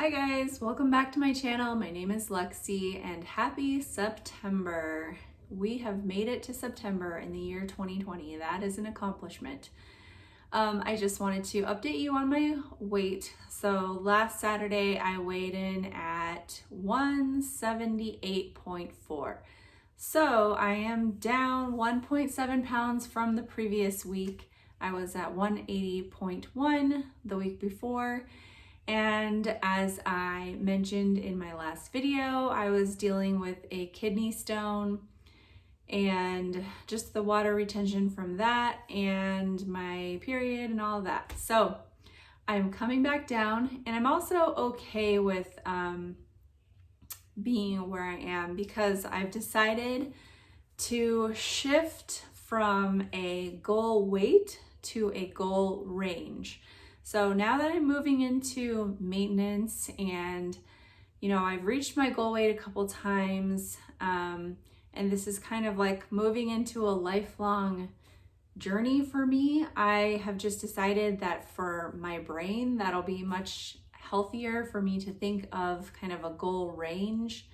Hi guys, welcome back to my channel. My name is Lexi and happy September. We have made it to September in the year 2020. That is an accomplishment. I just wanted to update you on my weight. So last Saturday I weighed in at 178.4. So I am down 1.7 pounds from the previous week. I was at 180.1 the week before. And as I mentioned in my last video, I was dealing with a kidney stone and just the water retention from that and my period and all of that. So I'm coming back down, and I'm also okay with being where I am because I've decided to shift from a goal weight to a goal range. So now that I'm moving into maintenance and, I've reached my goal weight a couple times, and this is kind of like moving into a lifelong journey for me, I have just decided that for my brain, that'll be much healthier for me to think of kind of a goal range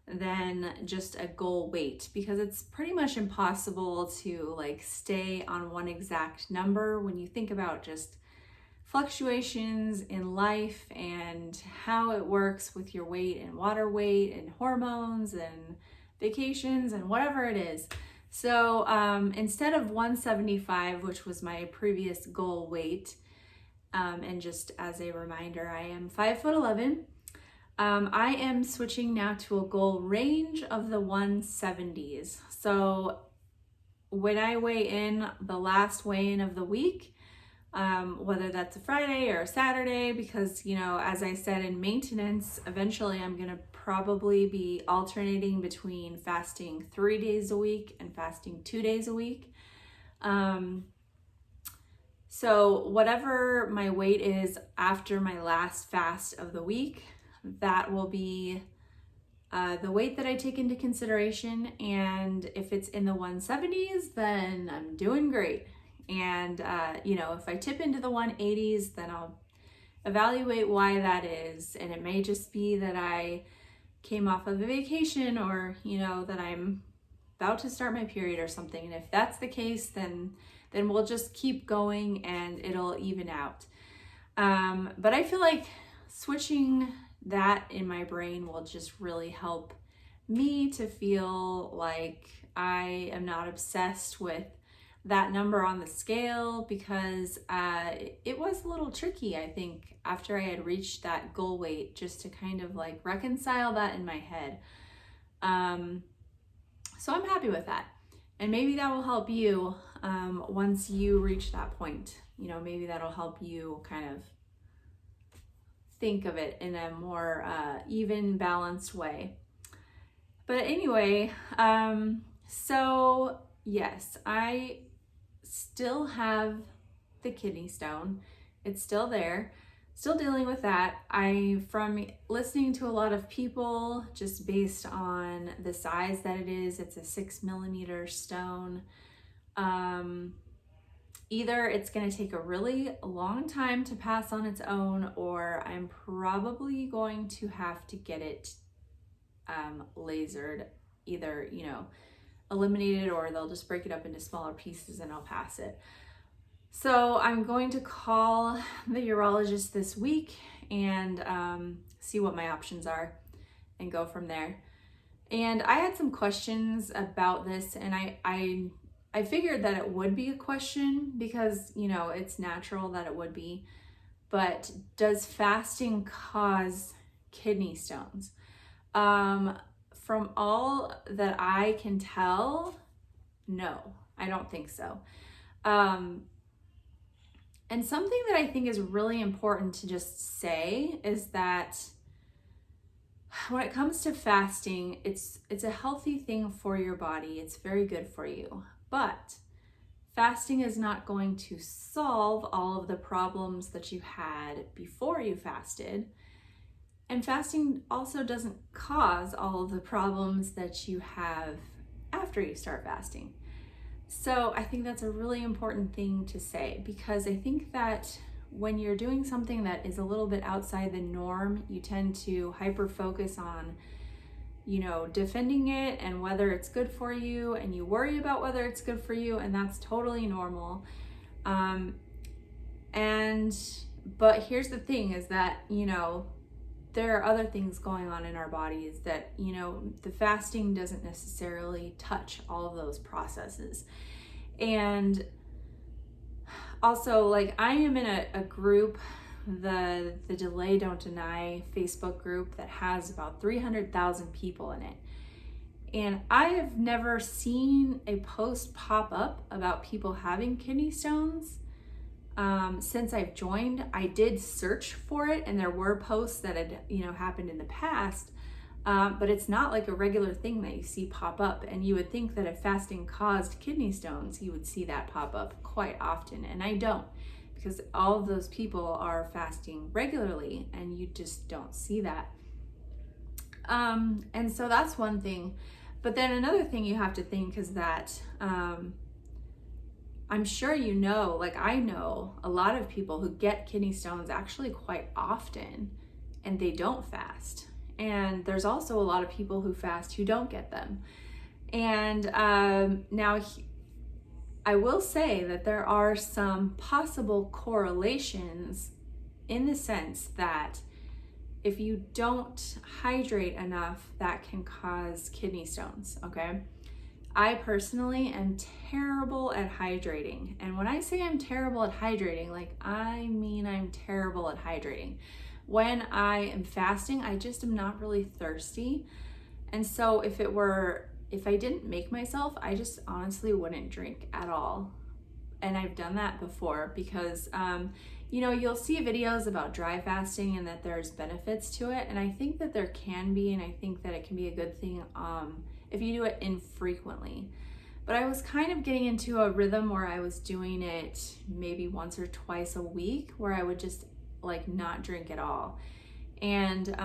than just a goal weight, because it's pretty much impossible to stay on one exact number when you think about just fluctuations in life and how it works with your weight and water weight and hormones and vacations and whatever it is. So instead of 175, which was my previous goal weight, and just as a reminder, I am 5'11". I am switching now to a goal range of the 170s. So when I weigh in, the last weigh-in of the week, whether that's a Friday or a Saturday, because, as I said, in maintenance, eventually I'm going to probably be alternating between fasting 3 days a week and fasting 2 days a week. So whatever my weight is after my last fast of the week, that will be the weight that I take into consideration. And if it's in the 170s, then I'm doing great. And, if I tip into the 180s, then I'll evaluate why that is. And it may just be that I came off of a vacation, or, that I'm about to start my period or something. And if that's the case, then we'll just keep going and it'll even out. But I feel like switching that in my brain will just really help me to feel like I am not obsessed with that number on the scale, because it was a little tricky, I think, after I had reached that goal weight, just to kind of reconcile that in my head. So I'm happy with that. And maybe that will help you once you reach that point. Maybe that'll help you kind of think of it in a more even, balanced way. But anyway, so yes, I still have the kidney stone. It's still there, still dealing with that. From listening to a lot of people, just based on the size that it is, it's a 6 millimeter stone. Either it's going to take a really long time to pass on its own, or I'm probably going to have to get it lasered, either, eliminated, or they'll just break it up into smaller pieces and I'll pass it. So I'm going to call the urologist this week and see what my options are and go from there. And I had some questions about this, and I figured that it would be a question because, it's natural that it would be. But does fasting cause kidney stones? From all that I can tell, no, I don't think so. And something that I think is really important to just say is that when it comes to fasting, it's a healthy thing for your body. It's very good for you. But fasting is not going to solve all of the problems that you had before you fasted. And fasting also doesn't cause all of the problems that you have after you start fasting. So I think that's a really important thing to say, because I think that when you're doing something that is a little bit outside the norm, you tend to hyper focus on, you know, defending it and whether it's good for you, and you worry about whether it's good for you, and that's totally normal. But here's the thing is that, you know, there are other things going on in our bodies that, you know, the fasting doesn't necessarily touch all of those processes. And also, like, I am in a group, the Delay Don't Deny Facebook group, that has about 300,000 people in it. And I have never seen a post pop up about people having kidney stones since I've joined. I did search for it, and there were posts that had, you know, happened in the past, but it's not like a regular thing that you see pop up. And you would think that if fasting caused kidney stones, you would see that pop up quite often, and I don't, because all of those people are fasting regularly, and you just don't see that. And so that's one thing. But then another thing you have to think is that I'm sure you know, like I know a lot of people who get kidney stones actually quite often, and they don't fast. And there's also a lot of people who fast who don't get them. And now I will say that there are some possible correlations, in the sense that if you don't hydrate enough, that can cause kidney stones, okay? I personally am terrible at hydrating. And when I say I'm terrible at hydrating, like, I mean I'm terrible at hydrating. When I am fasting, I just am not really thirsty. And so if I didn't make myself, I just honestly wouldn't drink at all. And I've done that before because, you know, you'll see videos about dry fasting and that there's benefits to it. And I think that there can be, and I think that it can be a good thing if you do it infrequently. But I was kind of getting into a rhythm where I was doing it maybe once or twice a week, where I would just like not drink at all. And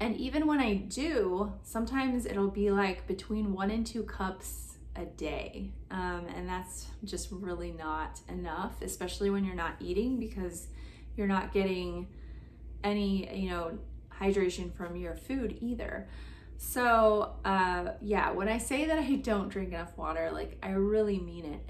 even when I do, sometimes it'll be like between 1 and 2 cups a day. And that's just really not enough, especially when you're not eating, because you're not getting any, you know, hydration from your food either. So yeah, when I say that I don't drink enough water, like I really mean it.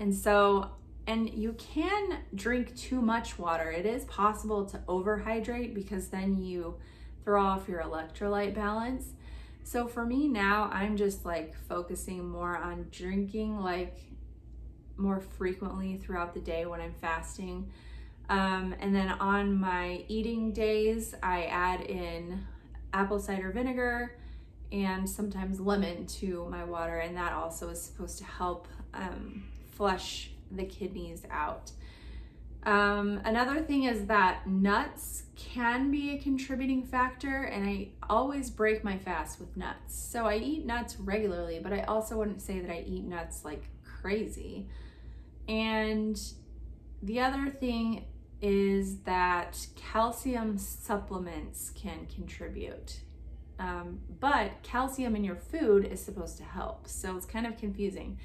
And you can drink too much water. It is possible to overhydrate, because then you throw off your electrolyte balance. So for me now, I'm just like focusing more on drinking like more frequently throughout the day when I'm fasting. And then on my eating days, I add in apple cider vinegar and sometimes lemon to my water, and that also is supposed to help flush the kidneys out. Another thing is that nuts can be a contributing factor, and I always break my fast with nuts. So I eat nuts regularly, but I also wouldn't say that I eat nuts like crazy. And the other thing is that calcium supplements can contribute. But calcium in your food is supposed to help. So it's kind of confusing.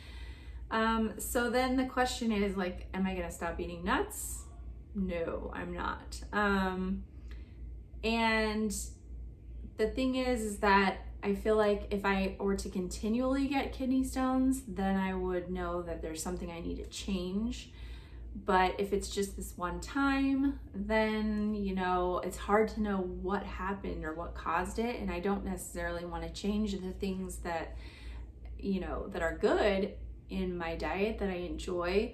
So then the question is like, am I gonna stop eating nuts? No, I'm not. And the thing is that I feel like if I were to continually get kidney stones, then I would know that there's something I need to change. But if it's just this one time, then, you know, it's hard to know what happened or what caused it. And I don't necessarily want to change the things that, you know, that are good in my diet that I enjoy.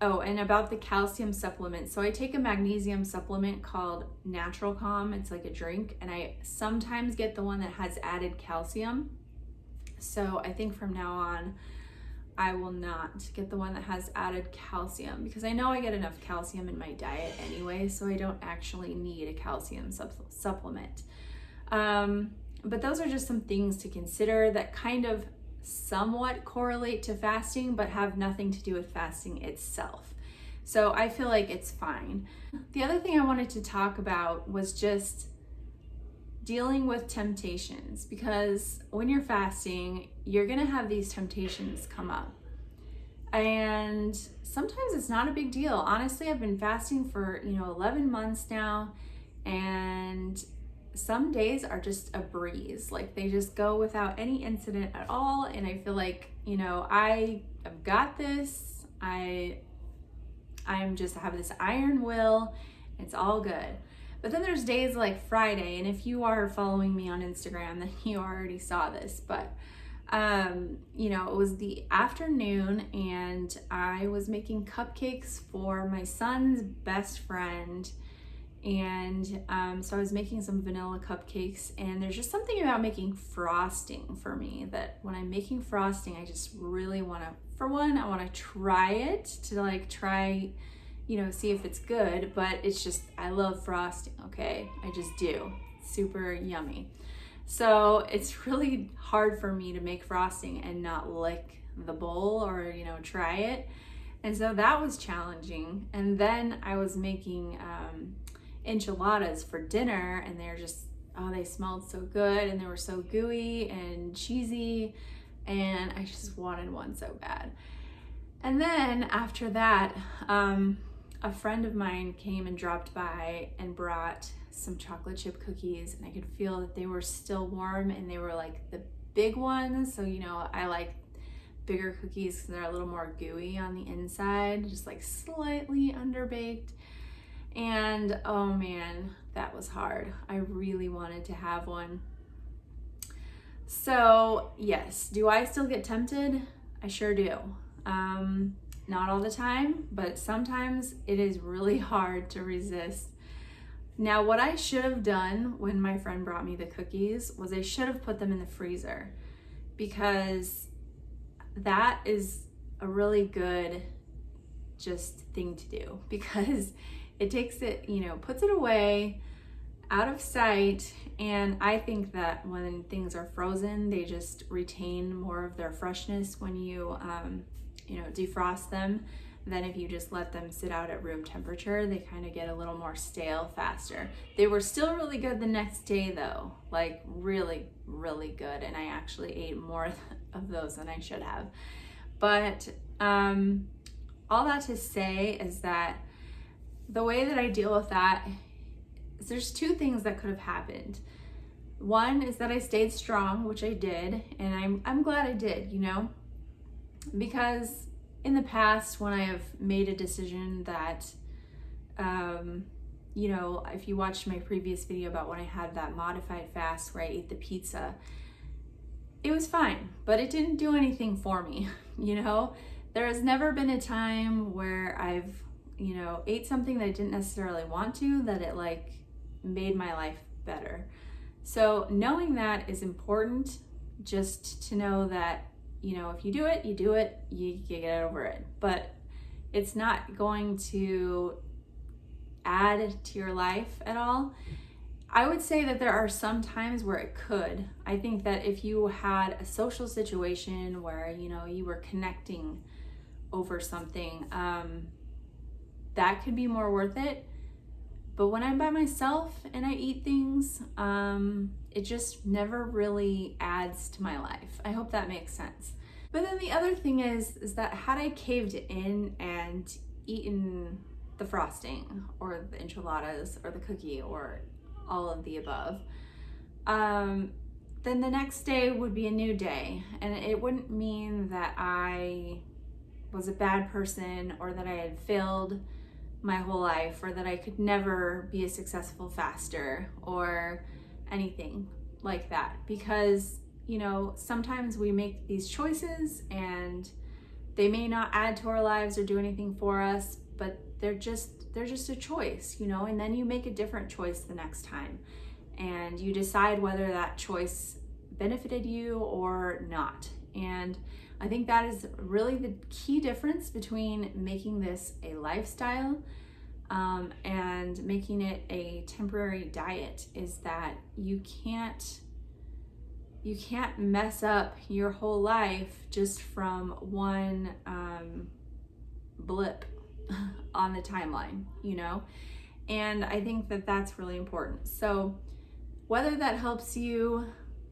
Oh, and about the calcium supplement. So I take a magnesium supplement called Natural Calm. It's like a drink, and I sometimes get the one that has added calcium. So I think from now on, I will not get the one that has added calcium, because I know I get enough calcium in my diet anyway, so I don't actually need a calcium supplement. But those are just some things to consider that kind of somewhat correlate to fasting, but have nothing to do with fasting itself. So I feel like it's fine. The other thing I wanted to talk about was just dealing with temptations, because when you're fasting, you're gonna have these temptations come up. And sometimes it's not a big deal. Honestly, I've been fasting for, 11 months now, and some days are just a breeze. Like they just go without any incident at all. And I feel like, I've got this. I have this iron will. It's all good. But then there's days like Friday, and if you are following me on Instagram, then you already saw this, but it was the afternoon and I was making cupcakes for my son's best friend. And so I was making some vanilla cupcakes, and there's just something about making frosting for me that when I'm making frosting, I just really want to, for one, I want to try it to see if it's good, but it's just, I love frosting, okay? I just do. It's super yummy. So it's really hard for me to make frosting and not lick the bowl or, try it. And so that was challenging. And then I was making enchiladas for dinner, and they're just, they smelled so good and they were so gooey and cheesy, and I just wanted one so bad. And then after that, a friend of mine came and dropped by and brought some chocolate chip cookies, and I could feel that they were still warm, and they were like the big ones. So, I like bigger cookies because they're a little more gooey on the inside, just like slightly underbaked. And oh man, that was hard. I really wanted to have one. So yes, do I still get tempted? I sure do. Not all the time, but sometimes it is really hard to resist. Now, what I should have done when my friend brought me the cookies was I should have put them in the freezer, because that is a really good just thing to do, because it takes it, puts it away out of sight. And I think that when things are frozen, they just retain more of their freshness when you, defrost them, than if you just let them sit out at room temperature. They kind of get a little more stale faster. They were still really good the next day though, like really, really good. And I actually ate more of those than I should have. But all that to say is that the way that I deal with that is there's two things that could have happened. One is that I stayed strong, which I did, and I'm glad I did, because in the past when I have made a decision that, if you watched my previous video about when I had that modified fast where I ate the pizza, it was fine, but it didn't do anything for me, There has never been a time where I've, ate something that I didn't necessarily want to, that it made my life better. So knowing that is important, just to know that, if you do it, you get over it. But it's not going to add to your life at all. I would say that there are some times where it could. I think that if you had a social situation where, you were connecting over something, that could be more worth it. But when I'm by myself and I eat things, it just never really adds to my life. I hope that makes sense. But then the other thing is that had I caved in and eaten the frosting or the enchiladas or the cookie or all of the above, then the next day would be a new day. And it wouldn't mean that I was a bad person or that I had failed my whole life or that I could never be a successful faster or anything like that. Because, sometimes we make these choices and they may not add to our lives or do anything for us, but they're just a choice, and then you make a different choice the next time and you decide whether that choice benefited you or not. And I think that is really the key difference between making this a lifestyle and making it a temporary diet, is that you can't mess up your whole life just from one blip on the timeline, and I think that that's really important. So whether that helps you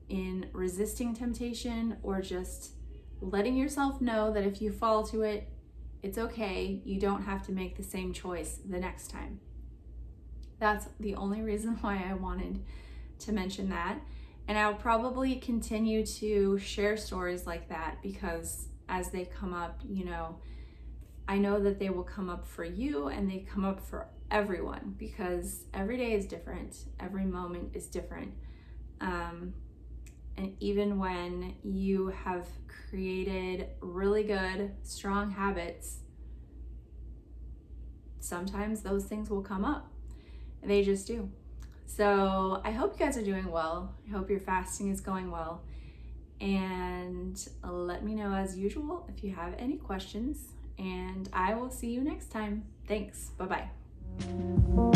in resisting temptation or just letting yourself know that if you fall to it, It's okay. You don't have to make the same choice the next time. That's the only reason why I wanted to mention that. And I'll probably continue to share stories like that, because as they come up, I know that they will come up for you, and they come up for everyone, because every day is different. Every moment is different. And even when you have created really good, strong habits, sometimes those things will come up. They just do. So I hope you guys are doing well. I hope your fasting is going well. And let me know as usual if you have any questions. And I will see you next time. Thanks. Bye-bye.